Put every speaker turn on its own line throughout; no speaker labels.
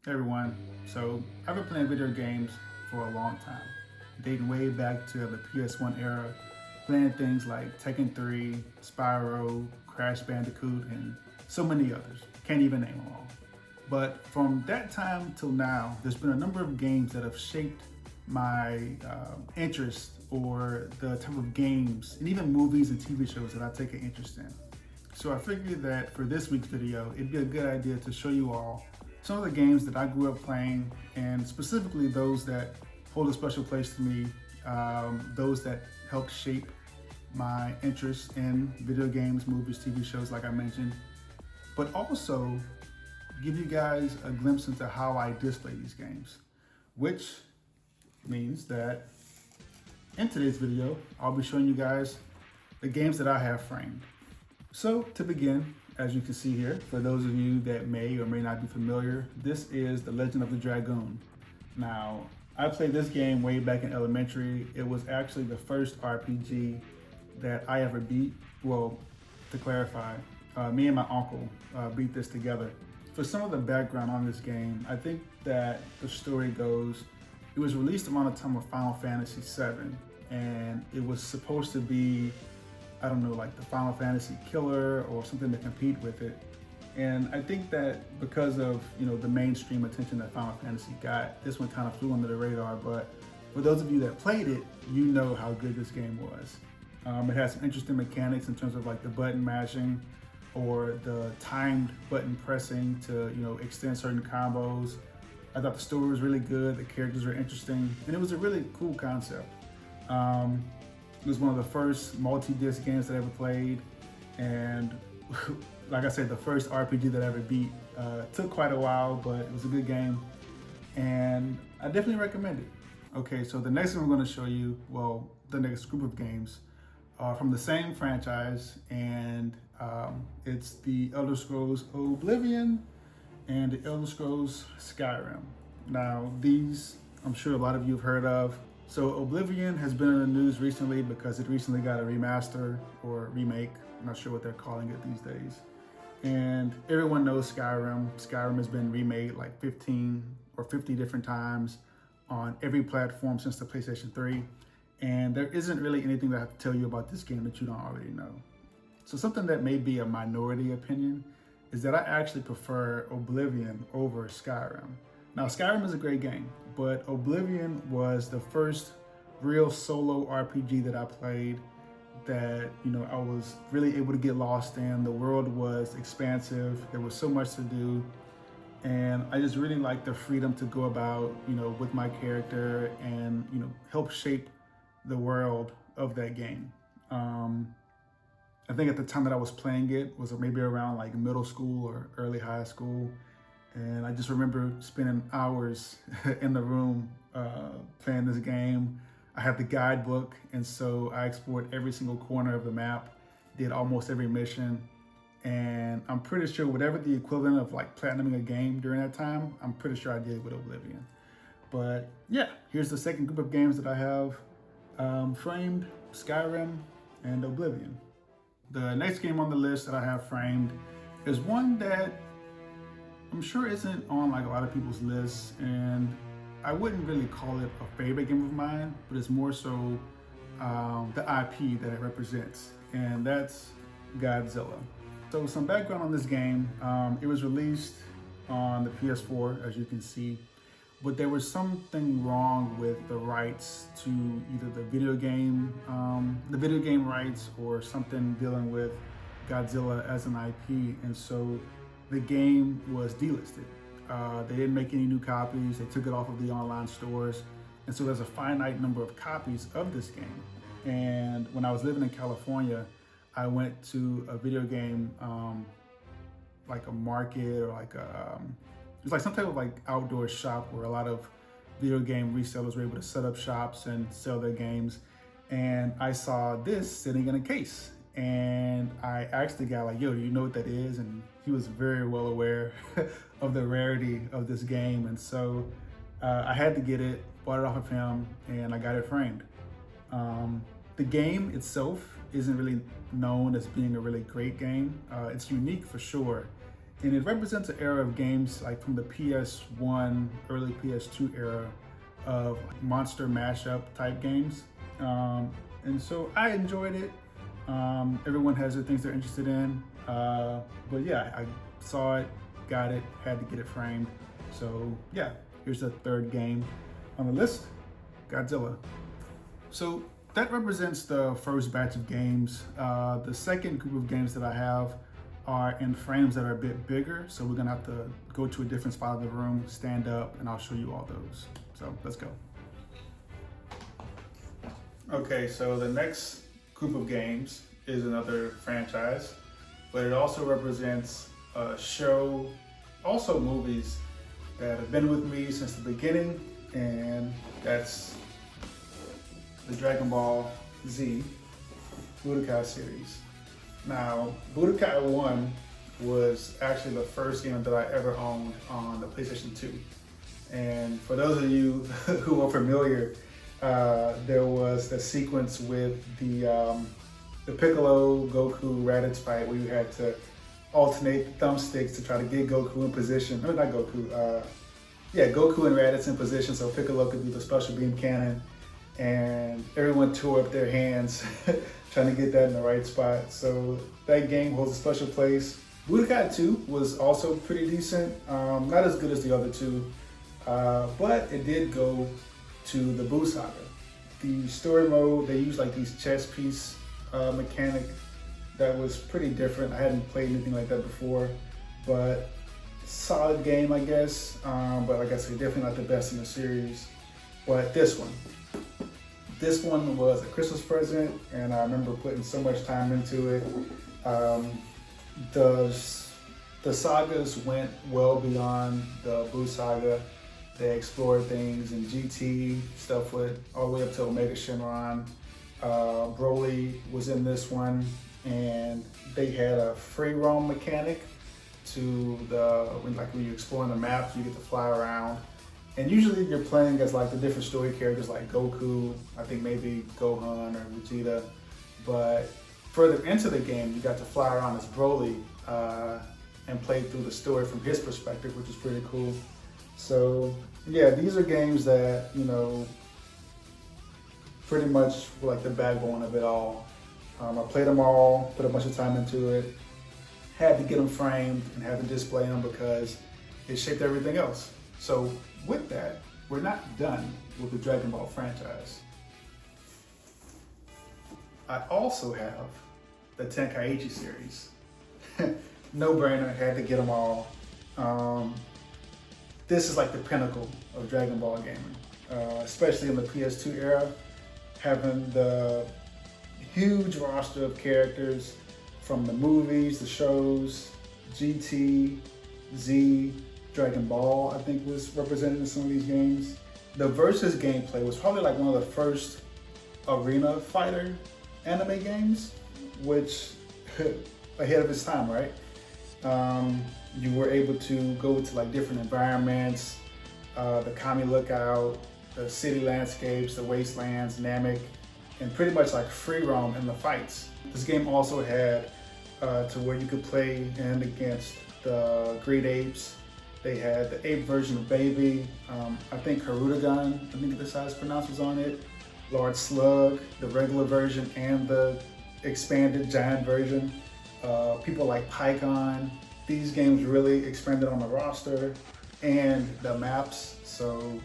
Hey everyone, so I've been playing video games for a long time, dating way back to the PS1 era, playing things like Tekken 3, Spyro, Crash Bandicoot, and so many others. Can't even name them all. But from that time till now, there's been a number of games that have shaped my interest or the type of games and even movies and TV shows that I take an interest in. So I figured that for this week's video, it'd be a good idea to show you all some of the games that I grew up playing, and specifically those that hold a special place to me, those that helped shape my interest in video games, movies, TV shows, like I mentioned, but also give you guys a glimpse into how I display these games, which means that in today's video, I'll be showing you guys the games that I have framed. So to begin, as you can see here, for those of you that may or may not be familiar, this is The Legend of the Dragoon. Now, I played this game way back in elementary. It was actually the first RPG that I ever beat. Well, to clarify, me and my uncle beat this together. For some of the background on this game, I think that the story goes, it was released around the time of Final Fantasy VII, and it was supposed to be, I don't know, like the Final Fantasy killer or something to compete with it. And I think that because of, the mainstream attention that Final Fantasy got, this one kind of flew under the radar. But for those of you that played it, you know how good this game was. It has some interesting mechanics in terms of like the button mashing or the timed button pressing to, extend certain combos. I thought the story was really good, the characters were interesting, and it was a really cool concept. It was one of the first multi-disc games that I ever played, and like I said, the first RPG that I ever beat. Took quite a while, but it was a good game, and I definitely recommend it. Okay, so the next one I'm going to show you, well, the next group of games are from the same franchise, and it's the Elder Scrolls Oblivion and the Elder Scrolls Skyrim. Now, these I'm sure a lot of you have heard of. So Oblivion has been in the news recently because it recently got a remaster or remake. I'm not sure what they're calling it these days. And everyone knows Skyrim. Skyrim has been remade like 15 or 50 different times on every platform since the PlayStation 3. And there isn't really anything that I have to tell you about this game that you don't already know. So something that may be a minority opinion is that I actually prefer Oblivion over Skyrim. Now, Skyrim is a great game, but Oblivion was the first real solo RPG that I played that, I was really able to get lost in. The world was expansive. There was so much to do. And I just really liked the freedom to go about, with my character and, help shape the world of that game. I think at the time that I was playing it was maybe around like middle school or early high school. And I just remember spending hours in the room playing this game. I had the guidebook, and so I explored every single corner of the map, did almost every mission. And I'm pretty sure whatever the equivalent of like platinuming a game during that time, I'm pretty sure I did with Oblivion. But yeah, here's the second group of games that I have framed: Skyrim and Oblivion. The next game on the list that I have framed is one that I'm sure isn't on like a lot of people's lists, and I wouldn't really call it a favorite game of mine, but it's more so the IP that it represents, and that's Godzilla. So some background on this game, it was released on the PS4, as you can see, but there was something wrong with the rights to either the video game rights or something dealing with Godzilla as an IP, and so the game was delisted. They didn't make any new copies. They took it off of the online stores. And so there's a finite number of copies of this game. And when I was living in California, I went to a video game, like a market or like it's like some type of like outdoor shop where a lot of video game resellers were able to set up shops and sell their games. And I saw this sitting in a case. And I asked the guy, like, yo, do you know what that is? And he was very well aware of the rarity of this game. And so I had to get it, bought it off of him, and I got it framed. The game itself isn't really known as being a really great game. It's unique for sure And it represents an era of games like from the PS1, early PS2 era of monster mashup type games. And so I enjoyed it. Everyone has their things they're interested in. But yeah, I saw it, got it, had to get it framed. So yeah, here's the third game on the list, Godzilla. So that represents the first batch of games. The second group of games that I have are in frames that are a bit bigger. So we're gonna have to go to a different spot of the room, stand up, and I'll show you all those. So let's go. Okay, so the next group of games is another franchise, but it also represents a show, also movies that have been with me since the beginning, and that's the Dragon Ball Z Budokai series. Now, Budokai 1 was actually the first game that I ever owned on the PlayStation 2. And for those of you who are familiar, there was the sequence with the Piccolo, Goku, Raditz fight where you had to alternate thumbsticks to try to get Goku in position. No, not Goku. Goku and Raditz in position so Piccolo could do the special beam cannon. And everyone tore up their hands trying to get that in the right spot. So that game holds a special place. Budokai 2 was also pretty decent. Not as good as the other two, but it did go to the Buu Saga. The story mode, they used like these chess piece mechanic that was pretty different. I hadn't played anything like that before, but solid game, I guess. But like I said, definitely not the best in the series. But this one was a Christmas present, and I remember putting so much time into it. The sagas went well beyond the Buu Saga. They explored things in GT, stuff with all the way up to Omega Shenron. Broly was in this one, and they had a free roam mechanic to when you're exploring the map, you get to fly around. And usually you're playing as like the different story characters like Goku, I think maybe Gohan or Vegeta. But further into the game, you got to fly around as Broly and play through the story from his perspective, which is pretty cool. So yeah, these are games that, pretty much were like the backbone of it all. I played them all, put a bunch of time into it, had to get them framed and had to display them because it shaped everything else. So with that, we're not done with the Dragon Ball franchise. I also have the Tenkaichi series. No brainer, had to get them all. This is like the pinnacle of Dragon Ball gaming, especially in the PS2 era, having the huge roster of characters from the movies, the shows, GT, Z, Dragon Ball, I think was represented in some of these games. The Versus gameplay was probably like one of the first arena fighter anime games, which ahead of its time, right? You were able to go to like different environments, the Kami Lookout, the city landscapes, the wastelands, Namek, and pretty much like free roam in the fights. This game also had to where you could play in against the Great Apes. They had the ape version of Baby. I think Harudagun, I think that's how it's pronounced, was on it. Lord Slug, the regular version and the expanded giant version. People like Pycon. These games really expanded on the roster and the maps. So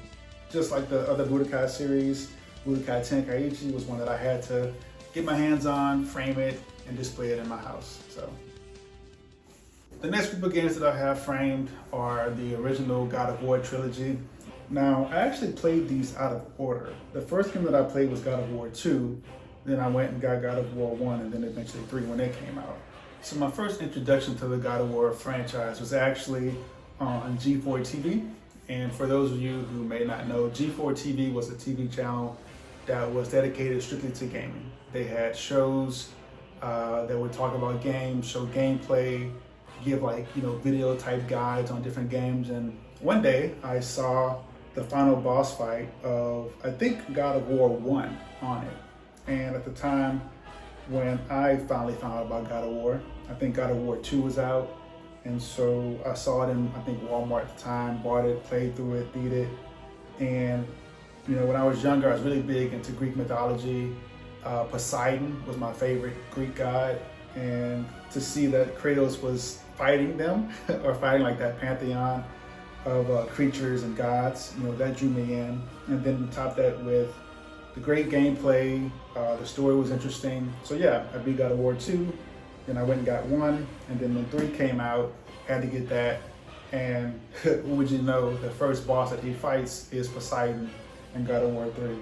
just like the other Budokai series, Budokai Tenkaichi was one that I had to get my hands on, frame it, and display it in my house. So the next group of games that I have framed are the original God of War trilogy. Now, I actually played these out of order. The first game that I played was God of War 2, then I went and got God of War 1, and then eventually 3 when they came out. So my first introduction to the God of War franchise was actually on G4 TV. And for those of you who may not know, G4 TV was a TV channel that was dedicated strictly to gaming. They had shows that would talk about games, show gameplay, give video type guides on different games. And one day I saw the final boss fight of, I think, God of War 1 on it. And at the time when I finally found out about God of War, I think God of War 2 was out, And so I saw it in, I think, Walmart at the time, bought it, played through it, beat it. And, you know, when I was younger, I was really big into Greek mythology. Poseidon was my favorite Greek god. And to see that Kratos was fighting them, or fighting like that pantheon of creatures and gods, you know, that drew me in. And then top that with the great gameplay, the story was interesting. So yeah, I beat God of War 2, then I went and got 1, and then when 3 came out, had to get that. And what would you know, the first boss that he fights is Poseidon in God of War 3.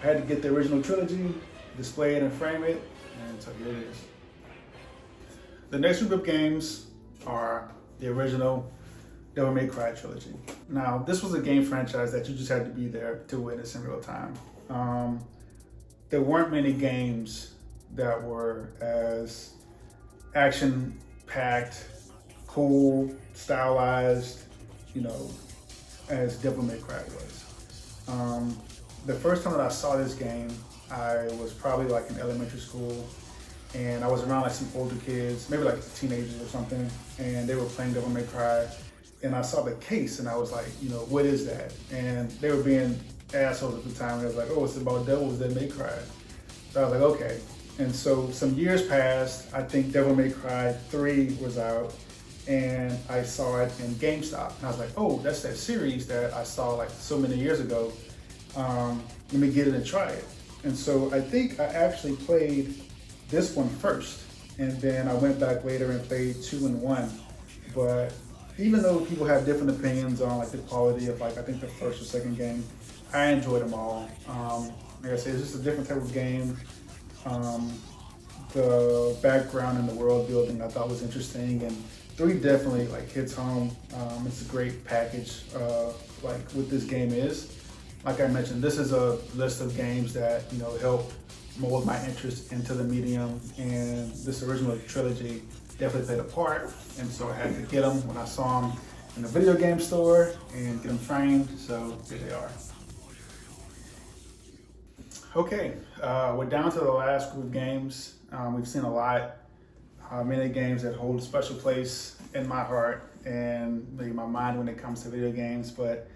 I had to get the original trilogy, display it and frame it, and so here it is. The next group of games are the original Devil May Cry trilogy. Now, this was a game franchise that you just had to be there to witness in real time. There weren't many games that were as action-packed, cool, stylized, you know, as Devil May Cry was. The first time that I saw this game, I was probably like in elementary school, and I was around like some older kids, maybe like teenagers or something, and they were playing Devil May Cry, and I saw the case, and I was like, you know, what is that? And they were being assholes at the time. They was like, oh, it's about devils that may cry. So I was like, okay. And so some years passed. I think Devil May Cry 3 was out, and I saw it in GameStop. And I was like, oh, that's that series that I saw like so many years ago. Let me get it and try it. And so I think I actually played this one first, and then I went back later and played 2 and 1. But even though people have different opinions on like the quality of like, I think the first or second game, I enjoyed them all. Like I said, it's just a different type of game. The background and the world building I thought was interesting, and 3 definitely like hits home. It's a great package, like what this game is. Like I mentioned, this is a list of games that, you know, helped mold my interest into the medium, and this original trilogy definitely played a part. And so I had to get them when I saw them in the video game store and get them framed. So here they are. Okay, we're down to the last group of games. We've seen a lot, many games that hold a special place in my heart and maybe my mind when it comes to video games. But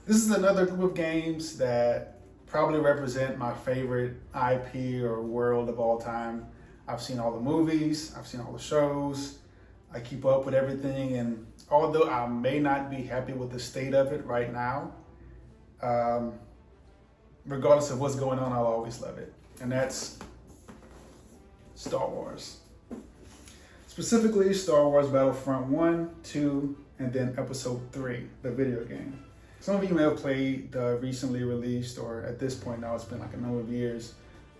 this is another group of games that probably represent my favorite IP or world of all time. I've seen all the movies, I've seen all the shows, I keep up with everything, and although I may not be happy with the state of it right now, regardless of what's going on, I'll always love it. And that's Star Wars. Specifically, Star Wars Battlefront 1, 2, and then Episode 3, the video game. Some of you may have played the recently released, or at this point now it's been like a number of years,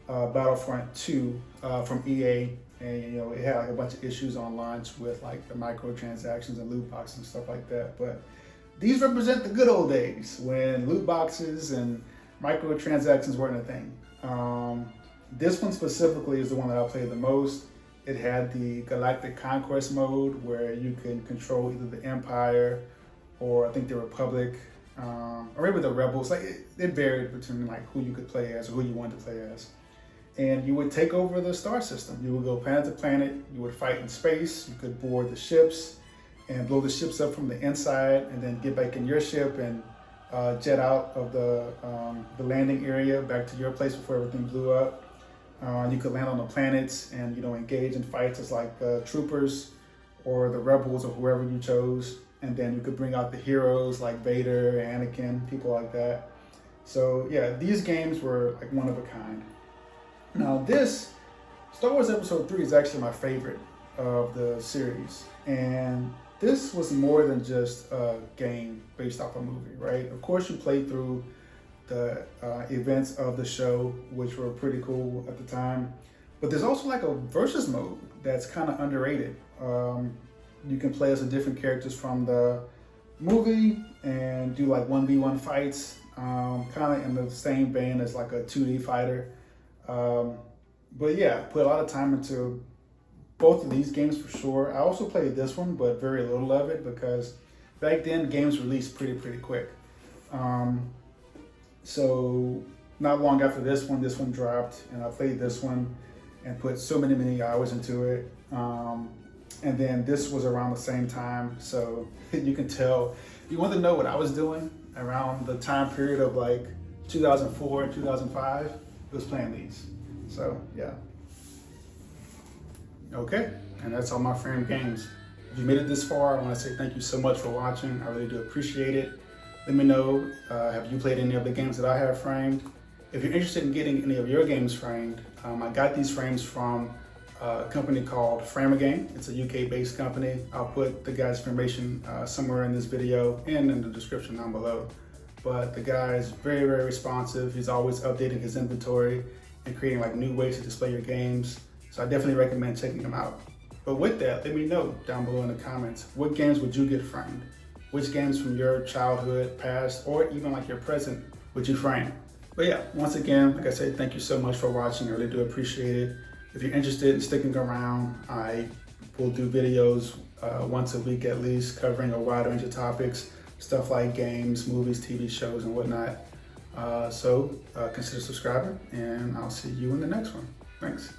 Battlefront 2 from EA. And you know, it had like a bunch of issues on launch with like the microtransactions and loot boxes and stuff like that. But these represent the good old days when loot boxes and microtransactions weren't a thing. This one specifically is the one that I played the most. It had the Galactic Conquest mode where you can control either the Empire or I think the Republic, or maybe the Rebels. Like it varied between like who you could play as or who you wanted to play as. And you would take over the star system. You would go planet to planet, you would fight in space, you could board the ships and blow the ships up from the inside and then get back in your ship and jet out of the landing area back to your place before everything blew up. You could land on the planets and, you know, engage in fights as like troopers or the rebels or whoever you chose. And then you could bring out the heroes like Vader, Anakin, people like that. So yeah, these games were like one of a kind. Now this, Star Wars Episode 3 is actually my favorite of the series. And this was more than just a game based off a movie, right? Of course you played through the events of the show, which were pretty cool at the time. But there's also like a versus mode that's kind of underrated. You can play as the different characters from the movie and do like 1v1 fights, kind of in the same vein as like a 2D fighter. But yeah, put a lot of time into both of these games for sure. I also played this one, but very little of it because back then games released pretty quick. So not long after this one dropped, and I played this one and put so many hours into it. And then this was around the same time. So you can tell, if you want to know what I was doing around the time period of like 2004 and 2005, it was playing these. So yeah. Okay, and that's all my framed games. If you made it this far, I want to say thank you so much for watching. I really do appreciate it. Let me know, have you played any of the games that I have framed? If you're interested in getting any of your games framed, I got these frames from a company called Frame-A-Game. It's a UK-based company. I'll put the guy's information somewhere in this video and in the description down below. But the guy is very, very responsive. He's always updating his inventory and creating like new ways to display your games. So I definitely recommend checking him out. But with that, let me know down below in the comments, what games would you get framed? Which games from your childhood, past, or even like your present would you frame? But yeah, once again, like I said, thank you so much for watching. I really do appreciate it. If you're interested in sticking around, I will do videos once a week at least, covering a wide range of topics, stuff like games, movies, TV shows, and whatnot. So consider subscribing, and I'll see you in the next one. Thanks.